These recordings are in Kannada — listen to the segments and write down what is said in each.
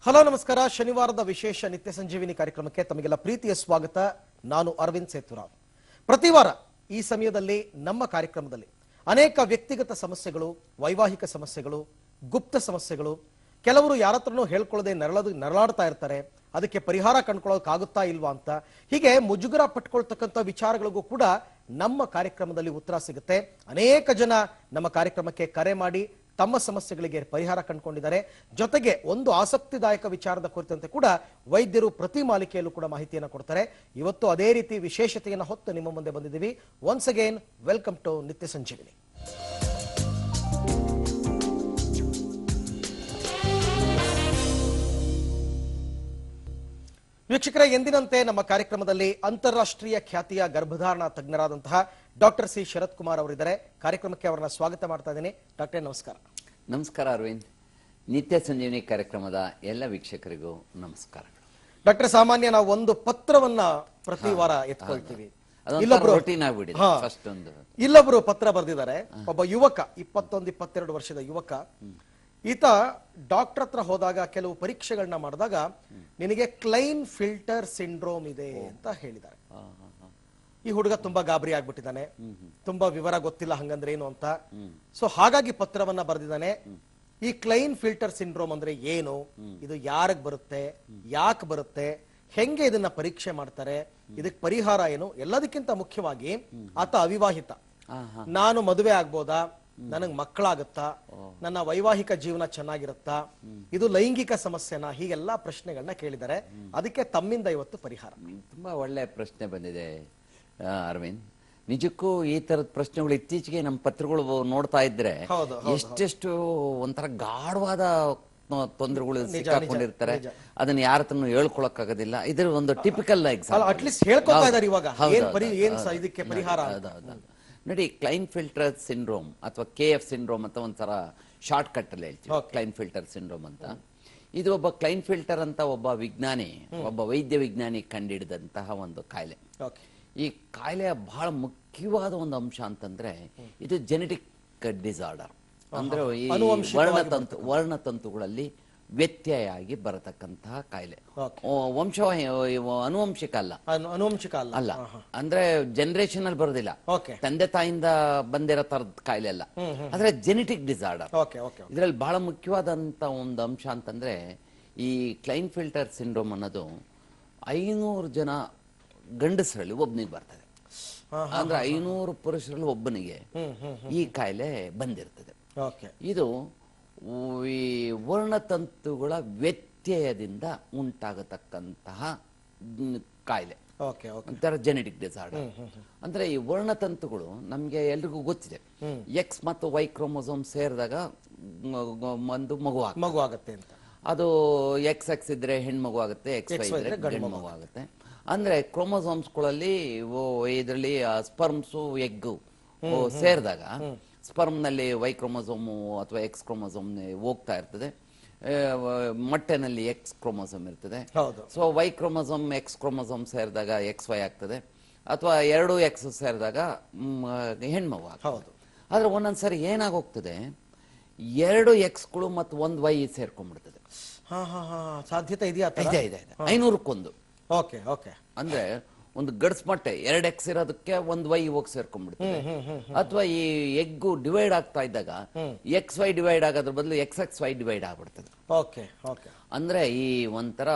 ಹಲೋ ನಮಸ್ಕಾರ. ಶನಿವಾರದ ವಿಶೇಷ ನಿತ್ಯ ಸಂಜೀವಿನಿ ಕಾರ್ಯಕ್ರಮಕ್ಕೆ ತಮಗೆಲ್ಲ ಪ್ರೀತಿಯ ಸ್ವಾಗತ. ನಾನು ಅರವಿಂದ್ ಸೇತುರಾವ್. ಪ್ರತಿ ವಾರ ಈ ಸಮಯದಲ್ಲಿ ನಮ್ಮ ಕಾರ್ಯಕ್ರಮದಲ್ಲಿ ಅನೇಕ ವ್ಯಕ್ತಿಗತ ಸಮಸ್ಯೆಗಳು, ವೈವಾಹಿಕ ಸಮಸ್ಯೆಗಳು, ಗುಪ್ತ ಸಮಸ್ಯೆಗಳು, ಕೆಲವರು ಯಾರತ್ರನೂ ಹೇಳ್ಕೊಳ್ಳದೆ ನರಳಾಡ್ತಾ ಇರ್ತಾರೆ. ಅದಕ್ಕೆ ಪರಿಹಾರ ಕಂಡುಕೊಳ್ಳೋಕ್ಕಾಗುತ್ತಾ ಇಲ್ವಾ ಅಂತ ಹೀಗೆ ಮುಜುಗರ ಪಟ್ಕೊಳ್ತಕ್ಕಂಥ ವಿಚಾರಗಳಿಗೂ ಕೂಡ ನಮ್ಮ ಕಾರ್ಯಕ್ರಮದಲ್ಲಿ ಉತ್ತರ ಸಿಗುತ್ತೆ. ಅನೇಕ ಜನ ನಮ್ಮ ಕಾರ್ಯಕ್ರಮಕ್ಕೆ ಕರೆ ಮಾಡಿ ತಮ್ಮ ಸಮಸ್ಯೆಗಳಿಗೆ ಪರಿಹಾರ ಕಂಡುಕೊಂಡಿದ್ದಾರೆ. ಜೊತೆಗೆ ಒಂದು ಆಸಕ್ತಿದಾಯಕ ವಿಚಾರದ ಕುರಿತಂತೆ ಕೂಡ ವೈದ್ಯರು ಪ್ರತಿ ಮಾಲಿಕೆಯಲ್ಲೂ ಕೂಡ ಮಾಹಿತಿಯನ್ನು ಕೊಡ್ತಾರೆ. ಇವತ್ತು ಅದೇ ರೀತಿ ವಿಶೇಷತೆಯನ್ನು ಹೊತ್ತು ನಿಮ್ಮ ಮುಂದೆ ಬಂದಿದ್ದೀವಿ. ಒನ್ಸ್ ಅಗೇನ್ ವೆಲ್ಕಮ್ ಟು ನಿತ್ಯ ಸಂಜೀವಿನಿ. ವೀಕ್ಷಕರೇ, ಎಂದಿನಂತೆ ನಮ್ಮ ಕಾರ್ಯಕ್ರಮದಲ್ಲಿ ಅಂತಾರಾಷ್ಟ್ರೀಯ ಖ್ಯಾತಿಯ ಗರ್ಭಧಾರಣ ತಜ್ಞರಾದಂತಹ ಡಾಕ್ಟರ್ ಸಿ ಶರತ್ ಕುಮಾರ್ ಅವರಿದ್ದಾರೆ. ಕಾರ್ಯಕ್ರಮಕ್ಕೆ ಅವರನ್ನ ಸ್ವಾಗತ ಮಾಡ್ತಾ ಇದ್ದೀನಿ. ಡಾಕ್ಟರ್ ನಮಸ್ಕಾರ. ನಮಸ್ಕಾರ ಅರವಿಂದ್. ನಿತ್ಯ ಸಂಜೀವಿನಿ ಕಾರ್ಯಕ್ರಮದ ಎಲ್ಲ ವೀಕ್ಷಕರಿಗೂ ನಮಸ್ಕಾರಗಳು. ಡಾಕ್ಟರ್, ಸಾಮಾನ್ಯ ನಾವು ಒಂದು ಪತ್ರವನ್ನ ಪ್ರತಿ ವಾರ ಎತ್ಕೊಳ್ತೀವಿ. ಇಲ್ಲೊಬ್ರು ಪತ್ರ ಬರೆದಿದ್ದಾರೆ. ಒಬ್ಬ ಯುವಕ, 21-22 ವರ್ಷದ ಯುವಕ. ಈತ ಡಾಕ್ಟರ್ ಹತ್ರ ಹೋದಾಗ ಕೆಲವು ಪರೀಕ್ಷೆಗಳನ್ನ ಮಾಡಿದಾಗ ನಿನಗೆ ಕ್ಲೈನ್ ಫಿಲ್ಟರ್ ಸಿಂಡ್ರೋಮ್ ಇದೆ ಅಂತ ಹೇಳಿದ್ದಾರೆ. ಈ ಹುಡುಗ ತುಂಬಾ ಗಾಬರಿ ಆಗ್ಬಿಟ್ಟಿದ್ದಾನೆ. ತುಂಬಾ ವಿವರ ಗೊತ್ತಿಲ್ಲ ಹಂಗಂದ್ರೆ ಏನು ಅಂತ. ಸೊ ಹಾಗಾಗಿ ಪತ್ರವನ್ನ ಬರೆದಿದ್ದಾನೆ. ಈ ಕ್ಲೈನ್ ಫಿಲ್ಟರ್ ಸಿಂಡ್ರೋಮ್ ಅಂದ್ರೆ ಏನು, ಇದು ಯಾರಿಗ್ ಬರುತ್ತೆ, ಯಾಕೆ ಬರುತ್ತೆ, ಹೆಂಗೆ ಇದನ್ನ ಪರೀಕ್ಷೆ ಮಾಡ್ತಾರೆ, ಇದಕ್ಕೆ ಪರಿಹಾರ ಏನು, ಎಲ್ಲದಕ್ಕಿಂತ ಮುಖ್ಯವಾಗಿ ಆತ ಅವಿವಾಹಿತ. ನಾನು ಮದುವೆ ಆಗ್ಬೋದಾ, ನನಗ್ ಮಕ್ಕಳಾಗತ್ತಾ, ನನ್ನ ವೈವಾಹಿಕ ಜೀವನ ಚೆನ್ನಾಗಿರುತ್ತಾ, ಇದು ಲೈಂಗಿಕ ಸಮಸ್ಯೆನಾ, ಹೀಗೆಲ್ಲಾ ಪ್ರಶ್ನೆಗಳನ್ನ ಕೇಳಿದ್ದಾರೆ. ಅದಕ್ಕೆ ತಮ್ಮಿಂದ ಇವತ್ತು ಪರಿಹಾರ. ತುಂಬಾ ಒಳ್ಳೆ ಪ್ರಶ್ನೆ ಬಂದಿದೆ ಅರವಿಂದ್. ನಿಜಕ್ಕೂ ಈ ತರದ ಪ್ರಶ್ನೆಗಳು ಇತ್ತೀಚೆಗೆ ನಮ್ಮ ಪತ್ರಗಳು ನೋಡ್ತಾ ಇದ್ರೆ ಎಷ್ಟೆಷ್ಟು ಒಂಥರ ಗಾಢವಾದ ತೊಂದರೆಗಳು ಸಿಕ್ಕಾಕೊಂಡಿರ್ತಾರೆ. ಅದನ್ನ ಯಾರ ಹತ್ರನೂ ಹೇಳ್ಕೊಳಕ್ಕಾಗೋದಿಲ್ಲ. ಇದ್ರ ಒಂದು ಟಿಪಿಕಲ್ ಎಕ್ಸಾಂಪಲ್. ಅಟ್ಲೀಸ್ಟ್ ಹೇಳ್ಕೊತಾ ಇದ್ದಾರೆ ಇವಾಗ ಇದಕ್ಕೆ ಪರಿಹಾರ. ನೋಡಿ, ಕ್ಲೈನ್ ಫಿಲ್ಟರ್ ಸಿಂಡ್ರೋಮ್ ಅಥವಾ KF ಸಿಂಡ್ರೋಮ್ ಅಂತ ಒಂಥರ ಶಾರ್ಟ್ ಕಟ್ ಅಲ್ಲಿ ಹೇಳ್ತೀವಿ. ಕ್ಲೈನ್ ಫಿಲ್ಟರ್ ಸಿಂಡ್ರೋಮ್ ಅಂತ. ಇದು ಒಬ್ಬ ಕ್ಲೈನ್ ಫಿಲ್ಟರ್ ಅಂತ ಒಬ್ಬ ವಿಜ್ಞಾನಿ, ಒಬ್ಬ ವೈದ್ಯ ವಿಜ್ಞಾನಿ ಕಂಡಿಡಿದಂತಹ ಒಂದು ಕಾಯಿಲೆ. ಈ ಕಾಯಿಲೆಯ ಬಹಳ ಮುಖ್ಯವಾದ ಒಂದು ಅಂಶ ಅಂತಂದ್ರೆ ಇದು ಜೆನೆಟಿಕ್ ಡಿಸಾರ್ಡರ್. ಅಂದ್ರೆ ಈ ವರ್ಣತಂತುಗಳಲ್ಲಿ ವ್ಯತ್ಯಯ ಆಗಿ ಬರತಕ್ಕಂತಹ ಕಾಯಿಲೆ. ಅನುವಂಶಿಕ ಅಲ್ಲ. ಅಂದ್ರೆ ಜನರೇಷನ್ ಅಲ್ಲಿ ಬರೋದಿಲ್ಲ, ತಂದೆ ತಾಯಿಂದ ಬಂದಿರೋ ತರದ ಕಾಯಿಲೆ ಅಲ್ಲ. ಆದ್ರೆ ಜೆನೆಟಿಕ್ ಡಿಸಾರ್ಡರ್. ಇದ್ರಲ್ಲಿ ಬಹಳ ಮುಖ್ಯವಾದಂತ ಒಂದು ಅಂಶ ಅಂತಂದ್ರೆ ಈ ಕ್ಲೈನ್ ಫಿಲ್ಟರ್ ಸಿಂಡ್ರೋಮ್ ಅನ್ನೋದು 500 ಜನ ಗಂಡಸರಲ್ಲಿ ಒಬ್ಬನಿಗೆ ಬರ್ತದೆ. ಅಂದ್ರೆ 500 ಪುರುಷರಲ್ಲಿ ಒಬ್ಬನಿಗೆ ಈ ಕಾಯಿಲೆ ಬಂದಿರ್ತದೆ. ಇದು ಈ ವರ್ಣತಂತುಗಳ ವ್ಯತ್ಯಯದಿಂದ ಉಂಟಾಗತಕ್ಕಂತಹ ಕಾಯಿಲೆ, ಒಂಥರ ಜೆನೆಟಿಕ್ ಡಿಸಾರ್ಡರ್. ಅಂದ್ರೆ ಈ ವರ್ಣತಂತುಗಳು ನಮ್ಗೆ ಎಲ್ರಿಗೂ ಗೊತ್ತಿದೆ. X ಮತ್ತು Y ಕ್ರೋಮೋಸೋಮ್ ಸೇರಿದಾಗ ಒಂದು ಮಗು ಆಗುತ್ತೆ ಅಂತ. ಅದು XX ಇದ್ರೆ ಹೆಣ್ಮಗು ಆಗುತ್ತೆ, XY ಇದ್ರೆ ಗಂಡು ಮಗು ಆಗುತ್ತೆ. ಅಂದ್ರೆ ಕ್ರೋಮೋಸೋಮ್ಸ್ಗಳಲ್ಲಿ ಇದರಲ್ಲಿ ಸ್ಪರ್ಮ್ಸು ಎಗ್ ಸೇರಿದಾಗ ಸ್ಪರ್ಮ್ ನಲ್ಲಿ Y ಕ್ರೋಮೋಸೋಮ್ ಅಥವಾ X ಕ್ರೋಮೋಸೋಮ್ ಹೋಗ್ತಾ ಇರ್ತದೆ. ಮೊಟ್ಟೆನಲ್ಲಿ X ಕ್ರೋಮೋಸೋಮ್ ಇರ್ತದೆ. So Y chromosome X chromosome ಸೇರಿದಾಗ XY ಆಗ್ತದೆ, ಅಥವಾ 2 X ಸೇರಿದಾಗ ಹೆಣ್ಮಗು ಆಗ್ತದೆ. ಆದ್ರೆ ಒಂದೊಂದ್ಸರಿ ಏನಾಗೋಗ್ತದೆ, 2 Xಗಳು ಮತ್ತು 1 Y ಸೇರ್ಕೊಂಡ್ಬಿಡ್ತದೆ. ಸಾಧ್ಯತೆ ಇದೆಯಾ? ಇದೆ 500ಕ್ಕೆ 1. ಅಂದ್ರೆ ಒಂದು ಗಡ್ಸ್ ಮೊಟ್ಟೆ 2 X ಇರೋದಕ್ಕೆ 1 Y ಹೋಗಿ ಸೇರ್ಕೊಂಡ್ಬಿಡ್ತದೆ. ಅಥವಾ ಈ ಎಗ್ಗು ಡಿವೈಡ್ ಆಗ್ತಾ ಇದ್ದಾಗ XY ಡಿವೈಡ್ ಆಗೋದ್ರ ಬದಲು XXY ಡಿವೈಡ್ ಆಗ್ಬಿಡ್ತದೆ. ಅಂದ್ರೆ ಈ ಒಂಥರ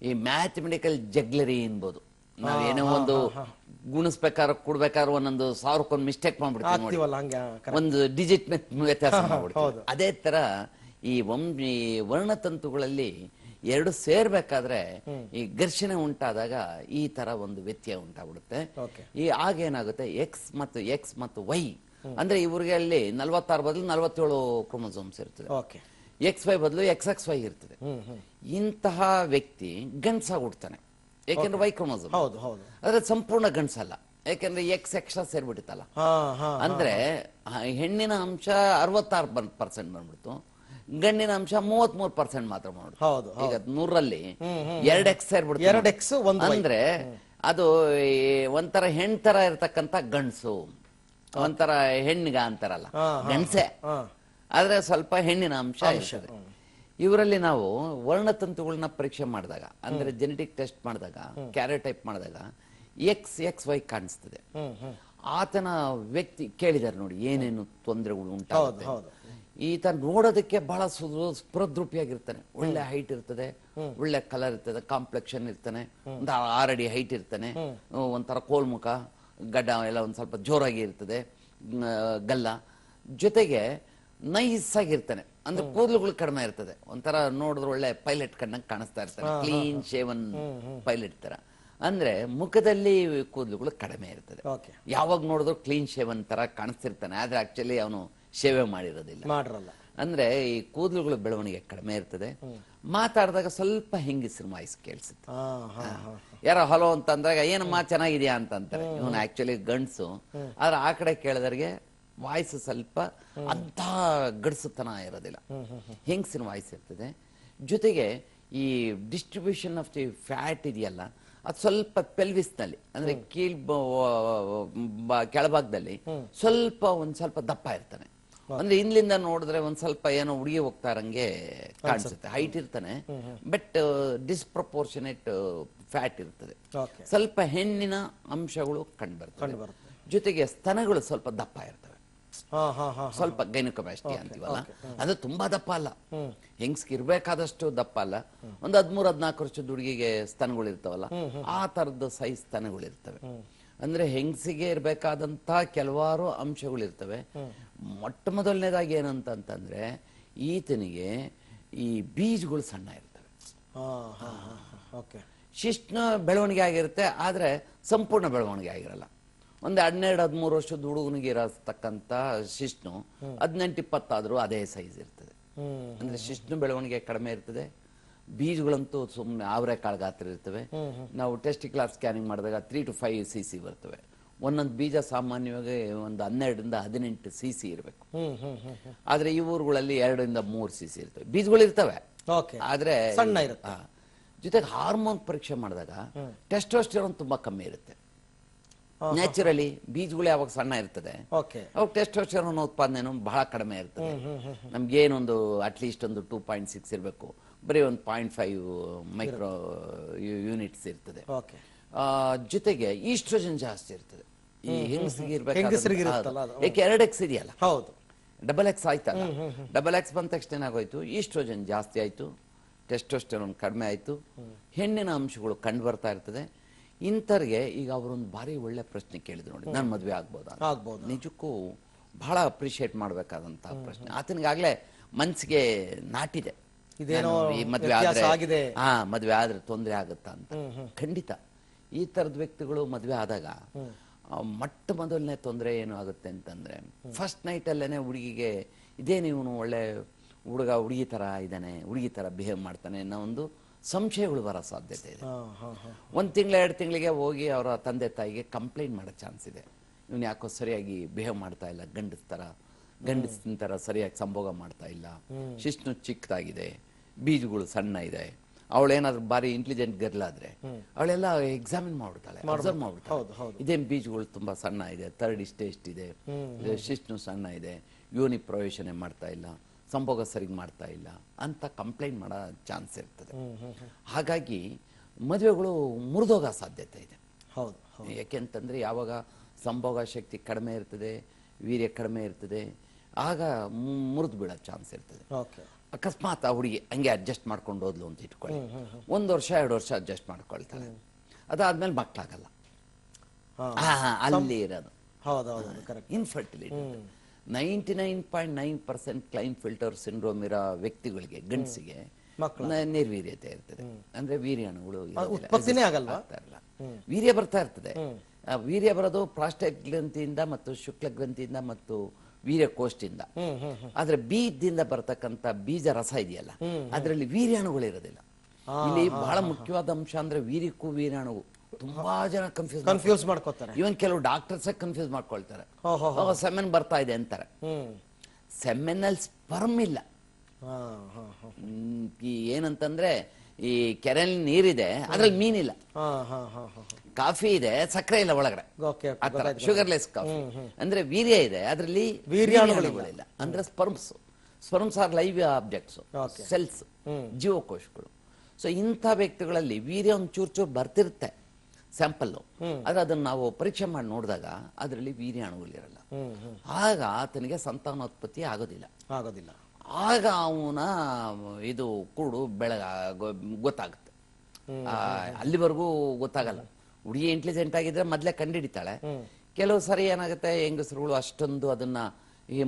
ಈ ಮ್ಯಾಥಮೆಟಿಕಲ್ ಜಗ್ಲರಿ ಅನ್ಬೋದು. ನಾವೇನೋ ಒಂದು ಗುಣಿಸ್ಬೇಕಾದ್ರೆ ಕೊಡ್ಬೇಕಾದ್ರೆ ಒಂದೊಂದು 1000ಕ್ಕೊಂದು ಮಿಸ್ಟೇಕ್ ಮಾಡ್ಬಿಡ್ತೀವಿ, ಒಂದು ಡಿಜಿಟ್ ವ್ಯತ್ಯಾಸ ಮಾಡ್ಬಿಡ್ತೀವಿ. ಅದೇ ತರ ಈ ವರ್ಣತಂತುಗಳಲ್ಲಿ 2 ಸೇರ್ಬೇಕಾದ್ರೆ ಈ ಘರ್ಷಣೆ ಉಂಟಾದಾಗ ಈ ತರ ಒಂದು ವ್ಯತ್ಯಯ ಉಂಟಾಗ್ಬಿಡುತ್ತೆ. ಈ ಆಗೇನಾಗುತ್ತೆ, X ಮತ್ತು Y ಅಂದ್ರೆ ಇವ್ರಿಗೆ ಅಲ್ಲಿ 46 ಬದಲು 47 ಕ್ರೋಮೋಸೋಮ್ಸ್ ಇರ್ತದೆ. XY ಬದಲು XXY ಇರ್ತದೆ. ಇಂತಹ ವ್ಯಕ್ತಿ ಗಂಡ್ಸಾಗ್ಬಿಡ್ತಾನೆ, ಯಾಕೆಂದ್ರೆ Y ಕ್ರೋಮೋಸೋಮ್. ಆದ್ರೆ ಸಂಪೂರ್ಣ ಗಂಡ್ಸಲ್ಲ, ಯಾಕೆಂದ್ರೆ X ಎಕ್ಸ್ಟ್ರಾ ಸೇರ್ಬಿಟ್ಟಿತ್ತಲ್ಲ. ಅಂದ್ರೆ ಹೆಣ್ಣಿನ ಅಂಶ 66% ಬಂದ್ಬಿಡ್ತು, ಗಂಡಿನ ಅಂಶ 33% ಮಾತ್ರ ಮಾಡೋದು. ಈಗ 100ರಲ್ಲಿ 2 X ಸೇರ್ಬಿಡ್ತು. ಅಂದ್ರೆ ಅದು ಒಂಥರ ಹೆಣ್ ತರ ಇರ್ತಕ್ಕಂಥ ಗಂಡ್ಸು. ಒಂಥರ ಹೆಣ್ಣಿಗ ಅಂತಾರಲ್ಲ, ಗಂಡಸೆ, ಆದ್ರೆ ಸ್ವಲ್ಪ ಹೆಣ್ಣಿನ ಅಂಶ ಇರ್ತದೆ. ಇವರಲ್ಲಿ ನಾವು ವರ್ಣತಂತುಗಳನ್ನ ಪರೀಕ್ಷೆ ಮಾಡಿದಾಗ, ಅಂದ್ರೆ ಜೆನೆಟಿಕ್ ಟೆಸ್ಟ್ ಮಾಡಿದಾಗ, ಕ್ಯಾರಿಯೋಟೈಪ್ ಮಾಡಿದಾಗ XXY ಕಾಣಿಸ್ತದೆ. ಆತನ ವ್ಯಕ್ತಿ ಕೇಳಿದಾರೆ ನೋಡಿ ಏನೇನು ತೊಂದರೆಗಳು ಉಂಟಾಗುತ್ತೆ. ಈತ ನೋಡೋದಕ್ಕೆ ಬಹಳ ಸ್ಪೃದ್ರೂಪಿಯಾಗಿರ್ತಾನೆ, ಒಳ್ಳೆ ಹೈಟ್ ಇರ್ತದೆ, ಒಳ್ಳೆ ಕಲರ್ ಇರ್ತದೆ, ಕಾಂಪ್ಲೆಕ್ಷನ್ ಇರ್ತಾನೆ, ಒಂದು 6 ಅಡಿ ಹೈಟ್ ಇರ್ತಾನೆ, ಒಂಥರ ಕೋಲ್ಮುಖ, ಗಡ್ಡ ಎಲ್ಲ ಒಂದ್ ಸ್ವಲ್ಪ ಜೋರಾಗಿ ಇರ್ತದೆ, ಗಲ್ಲ, ಜೊತೆಗೆ ನೈಸ್ ಆಗಿರ್ತಾನೆ, ಅಂದ್ರೆ ಕೂದಲುಗಳು ಕಡಿಮೆ ಇರ್ತದೆ, ಒಂಥರ ನೋಡಿದ್ರೆ ಒಳ್ಳೆ ಪೈಲಟ್ ಕಣ್ಣಂಗೆ ಕಾಣಿಸ್ತಾ ಇರ್ತಾನೆ, ಕ್ಲೀನ್ ಶೇವನ್ ಪೈಲಟ್ ತರ. ಅಂದ್ರೆ ಮುಖದಲ್ಲಿ ಕೂದಲುಗಳು ಕಡಿಮೆ ಇರ್ತದೆ, ಯಾವಾಗ ನೋಡಿದ್ರು ಕ್ಲೀನ್ ಶೇವನ್ ತರ ಕಾಣಿಸ್ತಿರ್ತಾನೆ, ಆದ್ರೆ ಆಕ್ಚುಲಿ ಅವನು ಶೇವೆ ಮಾಡಿರೋದಿಲ್ಲ. ಅಂದ್ರೆ ಈ ಕೂದಲುಗಳು ಬೆಳವಣಿಗೆ ಕಡಿಮೆ ಇರ್ತದೆ. ಮಾತಾಡಿದಾಗ ಸ್ವಲ್ಪ ಹೆಂಗಸರು ವಾಯ್ಸ್ ಕೇಳಿಸುತ್ತೆ. ಯಾರೋ ಹಲೋ ಅಂತ ಅಂದಾಗ ಏನಮ್ಮ ಚೆನ್ನಾಗಿದ್ಯಾ ಅಂತ ಅಂತಾರೆ, ಇವನು ಆಕ್ಚುಲಿ ಗಂಡ್ಸು, ಆದ್ರೆ ಆ ಕಡೆ ಕೇಳಿದವ್ರಿಗೆ ವಾಯ್ಸ್ ಸ್ವಲ್ಪ ಅಂತ ಗಡ್ಸುತನ ಇರೋದಿಲ್ಲ, ಹೆಂಗಸಿನ ವಾಯ್ಸ್ ಇರ್ತದೆ. ಜೊತೆಗೆ ಈ ಡಿಸ್ಟ್ರಿಬ್ಯೂಷನ್ ಆಫ್ ದಿ ಫ್ಯಾಟ್ ಇದೆಯಲ್ಲ, ಅದು ಸ್ವಲ್ಪ ಪೆಲ್ವಿಸ್ನಲ್ಲಿ, ಅಂದ್ರೆ ಕೆಳಭಾಗದಲ್ಲಿ ಒಂದ್ ಸ್ವಲ್ಪ ದಪ್ಪ ಇರ್ತಾನೆ. ಅಂದ್ರೆ ಹಿಂದ್ಲಿಂದ ನೋಡಿದ್ರೆ ಒಂದ್ ಸ್ವಲ್ಪ ಏನೋ ಹುಡುಗಿ ಹೋಗ್ತಾ ಇರಂಗೆ ಕಾಣಿಸುತ್ತೆ. ಹೈಟ್ ಇರ್ತಾನೆ, ಬಟ್ ಡಿಸ್ಪ್ರಪೋರ್ಷನೇಟ್ ಫ್ಯಾಟ್ ಇರ್ತದೆ, ಸ್ವಲ್ಪ ಹೆಣ್ಣಿನ ಅಂಶಗಳು ಕಂಡು ಬರ್ತವೆ. ಜೊತೆಗೆ ಸ್ತನಗಳು ಸ್ವಲ್ಪ ದಪ್ಪ ಇರ್ತವೆ, ಸ್ವಲ್ಪ ಗೈನಕೋಮ್ಯಾಸ್ಟಿಯಾ ಅಂತೀವಲ್ಲ, ಅದು ತುಂಬಾ ದಪ್ಪ ಅಲ್ಲ, ಹೆಂಗ್ಸ್ಗೆ ಇರ್ಬೇಕಾದಷ್ಟು ದಪ್ಪ ಅಲ್ಲ. ಒಂದು 13-14 ವರ್ಷದ ಹುಡುಗಿಗೆ ಸ್ತನಗಳು ಇರ್ತಾವಲ್ಲ, ಆ ತರದ ಸೈಜ್ ಸ್ತನಗಳು ಇರ್ತವೆ. ಅಂದ್ರೆ ಹೆಂಗಸಿಗೆ ಇರ್ಬೇಕಾದಂತ ಕೆಲವಾರು ಅಂಶಗಳು ಇರ್ತವೆ. ಮೊಟ್ಟ ಮೊದಲನೇದಾಗಿ ಏನಂತಂದ್ರೆ ಈತನಿಗೆ ಈ ಬೀಜಗಳು ಸಣ್ಣ ಇರ್ತವೆ, ಶಿಶ್ನ ಬೆಳವಣಿಗೆ ಆಗಿರುತ್ತೆ, ಆದ್ರೆ ಸಂಪೂರ್ಣ ಬೆಳವಣಿಗೆ ಆಗಿರಲ್ಲ. ಒಂದು 12-13 ವರ್ಷದ ಹುಡುಗನಿಗೆ ಇರತಕ್ಕಂತ ಶಿಶ್ನು 18-20 ಆದ್ರೂ ಅದೇ ಸೈಜ್ ಇರ್ತದೆ. ಅಂದ್ರೆ ಶಿಶ್ನು ಬೆಳವಣಿಗೆ ಕಡಿಮೆ ಇರ್ತದೆ, ಬೀಜಗಳಂತೂ ಸುಮ್ಮನೆ ಆವರೆ ಕಾಳು ಗಾತ್ರ ಇರ್ತವೆ. ನಾವು ಟೆಸ್ಟಿಕ್ಯುಲರ್ ಸ್ಕ್ಯಾನಿಂಗ್ ಮಾಡಿದಾಗ 3 to 5 cc ಬರ್ತವೆ. ಒಂದೊಂದು ಬೀಜ ಸಾಮಾನ್ಯವಾಗಿ ಒಂದು 12-18 cc ಇರಬೇಕು, ಆದ್ರೆ ಈ ಊರುಗಳಲ್ಲಿ 2-3 cc ಇರ್ತವೆ. ಬೀಜಗಳು ಇರ್ತವೆ, ಆದ್ರೆ ಸಣ್ಣ ಇರುತ್ತೆ. ಜೊತೆಗೆ ಹಾರ್ಮೋನ್ ಪರೀಕ್ಷೆ ಮಾಡಿದಾಗ ಟೆಸ್ಟೋಸ್ಟೆರಾನ್ ತುಂಬಾ ಕಮ್ಮಿ ಇರುತ್ತೆ. ನ್ಯಾಚುರಲಿ ಬೀಜಗಳು ಯಾವಾಗ ಸಣ್ಣ ಇರ್ತದೆ, ಅವಾಗ ಟೆಸ್ಟೋಸ್ಟೆರಾನ್ ಉತ್ಪಾದನೆ ಬಹಳ ಕಡಿಮೆ ಇರ್ತದೆ. ನಮ್ಗೆ ಏನೊಂದು ಅಟ್ಲೀಸ್ಟ್ ಒಂದು 2.6 ಇರಬೇಕು, ಬರೀ ಒಂದು 0.5 ಮೈಕ್ರೋ ಯೂನಿಟ್ಸ್ ಇರ್ತದೆ. ಜೊತೆಗೆ ಈಸ್ಟ್ರೋಜನ್ ಜಾಸ್ತಿ ಇರ್ತದೆ ಈ ಹೆಂಗಸಿಗೆ ಇರ್ಬೇಕು. 2x ಇದೆಯಲ್ಲ, XX ಆಯ್ತಲ್ಲ, XX ಬಂದ ತಕ್ಷಣ ಏನಾಗೋಯ್ತು, ಈಸ್ಟ್ರೋಜನ್ ಜಾಸ್ತಿ ಆಯ್ತು, ಟೆಸ್ಟೋಸ್ಟೆರಾನ್ ಕಡಿಮೆ ಆಯ್ತು, ಹೆಣ್ಣಿನ ಅಂಶಗಳು ಕಂಡು ಬರ್ತಾ ಇರ್ತದೆ. ಇಂಥವ್ರಿಗೆ ಈಗ ಅವರೊಂದು ಭಾರಿ ಒಳ್ಳೆ ಪ್ರಶ್ನೆ ಕೇಳಿದ್ರು ನೋಡಿ, ನಾನು ಮದ್ವೆ ಆಗ್ಬೋದಾ? ನಿಜಕ್ಕೂ ಬಹಳ ಅಪ್ರಿಶಿಯೇಟ್ ಮಾಡ್ಬೇಕಾದಂತ ಪ್ರಶ್ನೆ. ಆತನಿಗಾಗ್ಲೇ ಮನ್ಸಿಗೆ ನಾಟಿದೆ, ಮದ್ವೆ ಆದ್ರೆ ತೊಂದರೆ ಆಗುತ್ತಾ ಅಂತ. ಖಂಡಿತ ಈ ತರದ ವ್ಯಕ್ತಿಗಳು ಮದ್ವೆ ಆದಾಗ ಮೊಟ್ಟ ಮೊದಲನೇ ತೊಂದರೆ ಏನು ಆಗುತ್ತೆ ಅಂತಂದ್ರೆ, ಫಸ್ಟ್ ನೈಟ್ ಅಲ್ಲೇನೆ ಹುಡುಗಿಗೆ ಇದೇ ನೀವು ಒಳ್ಳೆ ಹುಡುಗಿ ತರ ಇದ್ದಾನೆ, ಹುಡುಗಿ ತರ ಬಿಹೇವ್ ಮಾಡ್ತಾನೆ ಅನ್ನೋ ಒಂದು ಸಂಶಯಗಳು ಬರೋ ಸಾಧ್ಯತೆ ಇದೆ. 1 ತಿಂಗಳು 2 ತಿಂಗಳಿಗೆ ಹೋಗಿ ಅವರ ತಂದೆ ತಾಯಿಗೆ ಕಂಪ್ಲೇಂಟ್ ಮಾಡೋ ಚಾನ್ಸ್ ಇದೆ. ಇವನು ಯಾಕೋ ಸರಿಯಾಗಿ ಬಿಹೇವ್ ಮಾಡ್ತಾ ಇಲ್ಲ, ಗಂಡಸಿನ ತರ ಸರಿಯಾಗಿ ಸಂಭೋಗ ಮಾಡ್ತಾ ಇಲ್ಲ, ಶಿಶ್ನು ಚಿಕ್ಕದಾಗಿದೆ, ಬೀಜಗಳು ಸಣ್ಣ ಇದೆ. ಅವಳೇನಾದ್ರೂ ಬಾರಿ ಇಂಟೆಲಿಜೆಂಟ್ ಗರ್ಲ್ ಆದ್ರೆ ಅವಳೆಲ್ಲ ಎಕ್ಸಾಮಿನ್ ಮಾಡ್ಬಿಡ್ತಾಳೆ, ಅಬ್ಸರ್ವ್ ಮಾಡ್ಬಿಡ್ತಾಳೆ, ಇದೇನ್ ಬೀಜಗಳು ತುಂಬಾ ಸಣ್ಣ ಇದೆ, ಥರ್ಡ್ ಸ್ಟೇಜ್ ಇದೆ, ಶಿಶ್ನು ಸಣ್ಣ ಇದೆ, ಯೋನಿ ಪ್ರವೇಶನೆ ಮಾಡ್ತಾ ಇಲ್ಲ, ಸಂಭೋಗ ಸರಿಗೆ ಮಾಡ್ತಾ ಇಲ್ಲ ಅಂತ ಕಂಪ್ಲೇಂಟ್ ಮಾಡೋ ಚಾನ್ಸ್ ಇರ್ತದೆ. ಹಾಗಾಗಿ ಮದುವೆಗಳು ಮುರಿದೋಗೋ ಸಾಧ್ಯತೆ ಇದೆ. ಯಾಕೆಂತಂದ್ರೆ ಯಾವಾಗ ಸಂಭೋಗ ಶಕ್ತಿ ಕಡಿಮೆ ಇರ್ತದೆ, ವೀರ್ಯ ಕಡಿಮೆ ಇರ್ತದೆ, ಆಗ ಮುರಿದು ಬೀಳೋ ಚಾನ್ಸ್ ಇರ್ತದೆ. ಅಕಸ್ಮಾತ್ ಆ ಹುಡುಗಿ ಹಂಗೆ ಅಡ್ಜಸ್ಟ್ ಮಾಡ್ಕೊಂಡು ಹೋದ್ಲು ಅಂತ ಇಟ್ಕೊಳ್ಳಿ, 1 ವರ್ಷ 2 ವರ್ಷ ಅಡ್ಜಸ್ಟ್ ಮಾಡ್ಕೊಳ್ತಾಳೆ, ಅದಾದ್ಮೇಲೆ ಮಕ್ಕಳಾಗಲ್ಲ. ಅಲ್ಲಿ ಇರೋದು ಇನ್ಫರ್ಟಿಲಿಟಿ. 99.9% ಕ್ಲೈನ್ ಫಿಲ್ಟರ್ ಸಿಂಡ್ರೋಮ್ ಇರೋ ವ್ಯಕ್ತಿಗಳಿಗೆ, ಗಂಡಸಿಗೆ ನಿರ್ವೀರ್ಯತೆ ಇರ್ತದೆ. ಅಂದ್ರೆ ವೀರ್ಯಾಣುಗಳು ವೀರ್ಯ ಬರ್ತಾ ಇರ್ತದೆ. ವೀರ್ಯ ಬರೋದು ಪ್ರಾಸ್ಟೇಟ್ ಗ್ರಂಥಿಯಿಂದ ಮತ್ತು ಶುಕ್ಲ ಗ್ರಂಥಿಯಿಂದ ಮತ್ತು ವೀರ್ಯಕೋಷ್ಠದಿಂದ. ಆದ್ರೆ ಬೀಜದಿಂದ ಬರ್ತಕ್ಕಂಥ ಬೀಜ ರಸ ಇದೆಯಲ್ಲ, ಅದರಲ್ಲಿ ವೀರ್ಯಾಣುಗಳು ಇರೋದಿಲ್ಲ. ಇಲ್ಲಿ ಬಹಳ ಮುಖ್ಯವಾದ ಅಂಶ ಅಂದ್ರೆ ವೀರ್ಯಕ್ಕೂ ವೀರ್ಯಾಣುವು ತುಂಬಾ ಜನ ಕನ್ಫ್ಯೂಸ್ ಮಾಡ್ಕೊತಾರೆ. ಇವನ್ ಕೆಲವು ಡಾಕ್ಟರ್ಸ್ ಕನ್ಫ್ಯೂಸ್ ಮಾಡ್ಕೊಳ್ತಾರೆ. ಸೆಮೆನ್ ಬರ್ತಾ ಇದೆ ಅಂತಾರೆ, ಸೆಮೆನಲ್ ಸ್ಪರ್ಮ್ ಇಲ್ಲ. ಏನಂತಂದ್ರೆ ಈ ಕೆರೆಯಲ್ಲಿ ನೀರಿದೆ, ಅದ್ರಲ್ಲಿ ಮೀನಿಲ್ಲ. ಹಾ ಹಾ ಹಾ ಹಾ ಕಾಫಿ ಇದೆ, ಸಕ್ಕರೆ ಇಲ್ಲ ಒಳಗಡೆ, ಓಕೆ ಆತರ ಶುಗರ್ಲೆಸ್ ಕಾಫಿ. ಅಂದ್ರೆ ವೀರ್ಯ ಇದೆ, ಅದರಲ್ಲಿ ವೀರ್ಯಾಣುಗಳಿಲ್ಲ. ಅಂದ್ರೆ sperms are live objects, cells, ಜೀವಕೋಶಗಳು. ಸೊ ಇಂಥ ವ್ಯಕ್ತಿಗಳಲ್ಲಿ ವೀರ್ಯ ಒಂದು ಚೂರು ಬರ್ತಿರುತ್ತೆ ಸ್ಯಾಂಪಲ್, ಆದ್ರೆ ಅದನ್ನ ನಾವು ಪರೀಕ್ಷೆ ಮಾಡಿ ನೋಡಿದಾಗ ಅದರಲ್ಲಿ ವೀರ್ಯಾಣುಗಳಿರಲ್ಲ. ಆಗ ಆತನಿಗೆ ಸಂತಾನೋತ್ಪತ್ತಿ ಆಗೋದಿಲ್ಲ. ಆಗ ಅವನ ಇದು ಕೂಡು ಗೊತ್ತಾಗುತ್ತೆ. ಅಲ್ಲಿವರೆಗೂ ಗೊತ್ತಾಗಲ್ಲ. ಹುಡುಗಿ ಇಂಟೆಲಿಜೆಂಟ್ ಆಗಿದ್ರೆ ಮೊದ್ಲೇ ಕಂಡುಹಿಡಿತಾಳೆ. ಕೆಲವು ಸರಿ ಏನಾಗುತ್ತೆ, ಹೆಂಗಸರುಗಳು ಅಷ್ಟೊಂದು ಅದನ್ನ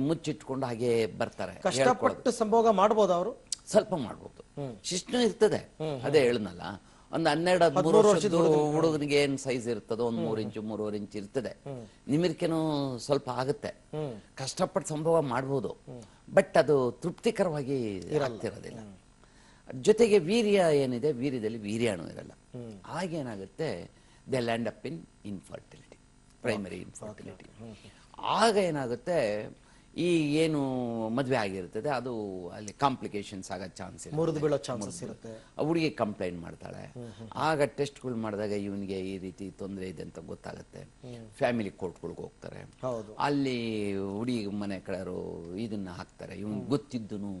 ಮುಚ್ಚಿಟ್ಕೊಂಡು ಹಾಗೆ ಬರ್ತಾರೆ. ಕಷ್ಟಪಟ್ಟು ಸಂಭೋಗ ಮಾಡ್ಬೋದು, ಅವರು ಸ್ವಲ್ಪ ಮಾಡ್ಬೋದು, ಶಿಸ್ತು ಇರ್ತದೆ. ಅದೇ ಹೇಳನಲ್ಲ, ಒಂದು 12-13 ವರ್ಷದ ಹುಡುಗನಿಗೆ ಏನ್ ಸೈಜ್ ಇರ್ತದೋ ಒಂದ್ 3 ಇಂಚು 3.5 ಇಂಚ್ ಇರ್ತದೆ. ನಿಮಿರ್ಕೆನೂ ಸ್ವಲ್ಪ ಆಗುತ್ತೆ, ಕಷ್ಟಪಟ್ಟು ಸಂಭವ ಮಾಡ್ಬೋದು. ಬಟ್ ಅದು ತೃಪ್ತಿಕರವಾಗಿ ಆಗ್ತಿರೋದಿಲ್ಲ. ಜೊತೆಗೆ ವೀರ್ಯ ಏನಿದೆ, ವೀರ್ಯದಲ್ಲಿ ವೀರ್ಯಾಣು ಇರಲ್ಲ. ಆಗೇನಾಗುತ್ತೆ, they land up in infertility, primary infertility. ಆಗ ಏನಾಗುತ್ತೆ, ಈ ಏನು ಮದುವೆ ಆಗಿರ್ತದೆ ಅದು ಅಲ್ಲಿ ಕಾಂಪ್ಲಿಕೇಶನ್ಸ್ ಆಗೋ ಚಾನ್ಸ್ ಇರುತ್ತೆ. ಹುಡುಗಿ ಕಂಪ್ಲೇಂಟ್ ಮಾಡ್ತಾಳೆ. ಆಗ ಟೆಸ್ಟ್ಗಳು ಮಾಡಿದಾಗ ಇವನಿಗೆ ಈ ರೀತಿ ತೊಂದರೆ ಇದೆ ಅಂತ ಗೊತ್ತಾಗುತ್ತೆ. ಫ್ಯಾಮಿಲಿ ಕೋರ್ಟ್ಗಳಿಗೆ ಹೋಗ್ತಾರೆ. ಅಲ್ಲಿ ಹುಡುಗಿ ಮನೆ ಕಡೆಯವರು ಇದನ್ನ ಹಾಕ್ತಾರೆ, ಇವನ್ ಗೊತ್ತಿದ್ದನು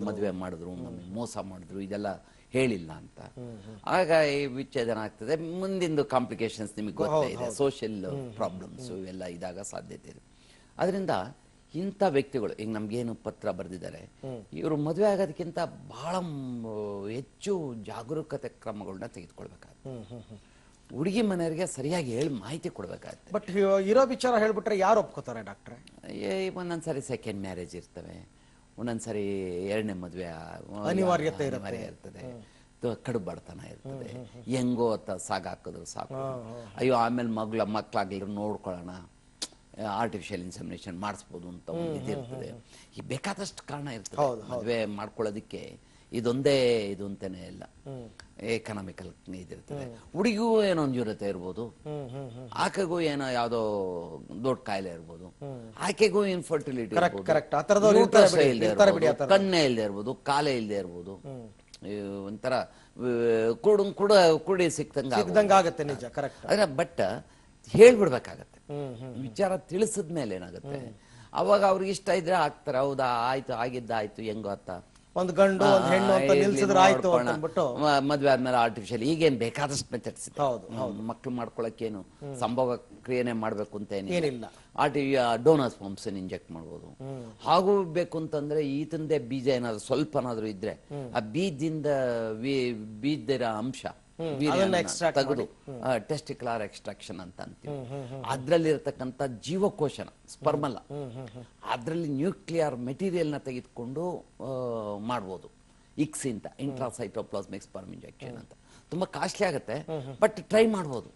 ಮದುವೆ ಮಾಡಿದ್ರು, ನಮಗೆ ಮೋಸ ಮಾಡಿದ್ರು, ಇದೆಲ್ಲ ಹೇಳಿಲ್ಲ ಅಂತ. ಆಗ ಈ ವಿಚ್ಛೇದನ ಆಗ್ತದೆ. ಮುಂದಿಂದು ಕಾಂಪ್ಲಿಕೇಶನ್ಸ್ ನಿಮಗೆ ಗೊತ್ತೇ ಇದೆ, ಸೋಷಿಯಲ್ ಪ್ರಾಬ್ಲಮ್ಸ್ ಇವೆಲ್ಲ ಇದಾಗ ಸಾಧ್ಯತೆ ಇದೆ. ಅದರಿಂದ ಇಂಥ ವ್ಯಕ್ತಿಗಳು, ಈಗ ನಮ್ಗೇನು ಪತ್ರ ಬರೆದಿದ್ದಾರೆ, ಇವರು ಮದುವೆ ಆಗೋದಕ್ಕಿಂತ ಬಹಳ ಹೆಚ್ಚು ಜಾಗರೂಕತೆ ಕ್ರಮಗಳನ್ನ ತೆಗೆದುಕೊಳ್ಬೇಕಾಗುತ್ತೆ. ಹುಡುಗಿ ಮನೆಯವರಿಗೆ ಸರಿಯಾಗಿ ಹೇಳಿ ಮಾಹಿತಿ ಕೊಡ್ಬೇಕಾಗುತ್ತೆ. ಬಟ್ ಇರೋ ವಿಚಾರ ಹೇಳ್ಬಿಟ್ರೆ ಯಾರು ಒಪ್ಕೋತಾರೆ ಡಾಕ್ಟ್ರೆ? ಒಂದೊಂದ್ಸರಿ ಸೆಕೆಂಡ್ ಮ್ಯಾರೇಜ್ ಇರ್ತವೆ, ಒಂದೊಂದ್ಸರಿ 2ನೇ ಮದುವೆ ಅನಿವಾರ್ಯತೆ ಇರ್ತದೆ, ಕಡು ಬಡತನ ಇರ್ತದೆ. ಹೆಂಗೋ ಅಂತ ಸಾಗಾಕಿದ್ರು ಸಾಕು, ಅಯ್ಯೋ ಆಮೇಲೆ ಮಕ್ಕಳಾಗ್ಲಿದ್ರು ನೋಡ್ಕೊಳ್ಳೋಣ, ಆರ್ಟಿಫಿಷಿಯಲ್ ಇನ್ಸೆಮಿನೇಷನ್ ಮಾಡಿಸ್ಬೋದು ಅಂತ ಒಂದು ಇದಿರ್ತದೆ. ಈ ಬೇಕಾದಷ್ಟು ಕಾರಣ ಇರ್ತದೆ ಮದುವೆ ಮಾಡ್ಕೊಳ್ಳೋದಿಕ್ಕೆ. ಇದೊಂದೇ ಇದು ಅಂತಾನೆ ಇಲ್ಲ, ಎಕನಾಮಿಕಲ್ ಇದಿರ್ತದೆ. ಹುಡುಗಿಗೂ ಏನೋ ಒಂದು ನ್ಯೂನತೆ ಇರ್ಬೋದು, ಆಕೆಗೂ ಏನೋ ಯಾವ್ದೋ ದೊಡ್ಡ ಕಾಯಿಲೆ ಇರ್ಬೋದು, ಆಕೆಗೂ ಇನ್ಫರ್ಟಿಲಿಟಿ ಕಣ್ಣೇ ಇಲ್ಲದೆ ಇರ್ಬೋದು, ಕಾಲೇ ಇಲ್ಲದೆ ಇರ್ಬೋದು, ಒಂಥರ ಕುಡಿ ಸಿಕ್ತಂಗ ಆಗುತ್ತೆ. ನಿಜ, ಕರೆಕ್ಟ್. ಆದ್ರೆ ಬಟ್ ಹೇಳ್ಬಿಡ್ಬೇಕಾಗತ್ತೆ. ವಿಚಾರ ತಿಳಿಸಿದ್ಮೇಲೆ ಏನಾಗುತ್ತೆ, ಅವಾಗ ಅವ್ರಿಗೆ ಇಷ್ಟ ಇದ್ರೆ ಆಗ್ತಾರೆ. ಹೌದಾ, ಆಯ್ತು, ಆಗಿದ್ದಾಯ್ತು, ಹೆಂಗೋ ಅತ್ತ ಒಂದು ಗಂಡು ಒಂದು ಹೆಣ್ಣು ಅಂತ ನಿಲ್ಸಿದ್ರೆ ಆಯ್ತು ಅಂದ್ಬಿಟ್ಟು ಮದ್ವೆ ಆದ್ಮೇಲೆ ಆರ್ಟಿಫಿಷಿಯಲ್ ಈಗೇನ್ ಬೇಕಾದಷ್ಟು ಮೆಥಡ್ಸ್ ಇದೆ. ಮಕ್ಳು ಮಾಡ್ಕೊಳಕ್ಕೇನು ಸಂಭೋಗ ಕ್ರಿಯೆನೆ ಮಾಡ್ಬೇಕು ಅಂತ ಏನಿಲ್ಲ. ಡೋನರ್ ಸ್ಪರ್ಮ್ಸ್ ಇಂಜೆಕ್ಟ್ ಮಾಡ್ಬೋದು. ಹಾಗೂ ಬೇಕು ಅಂತಂದ್ರೆ ಈತಂದೆ ಬೀಜ ಏನಾದ್ರು ಸ್ವಲ್ಪನಾದ್ರೂ ಇದ್ರೆ ಆ ಬೀಜದ ಅಂಶ ತೆಗೆದು ಟೆಸ್ಟಿಕ್ಯುಲರ್ ಎಕ್ಸ್ಟ್ರಾಕ್ಷನ್ ಅಂತ ಅಂತೀವಿ. ಅದ್ರಲ್ಲಿರತಕ್ಕಂಥ ಜೀವಕೋಶನ ಸ್ಪರ್ಮಲ್ಲ, ಅದ್ರಲ್ಲಿ ನ್ಯೂಕ್ಲಿಯರ್ ಮೆಟೀರಿಯಲ್ ನ ತೆಗೆದುಕೊಂಡು ಮಾಡ್ಬೋದು. ಇಕ್ಸ್ ಇಂತ ಇಂಟ್ರಾಸೈಟೋಪ್ಲಾಸ್ಮಿಕ್ ಸ್ಪರ್ಮ್ ಇಂಜೆಕ್ಷನ್ ಅಂತ ತುಂಬಾ ಕಾಸ್ಟ್ಲಿ ಆಗುತ್ತೆ, ಬಟ್ ಟ್ರೈ ಮಾಡ್ಬೋದು.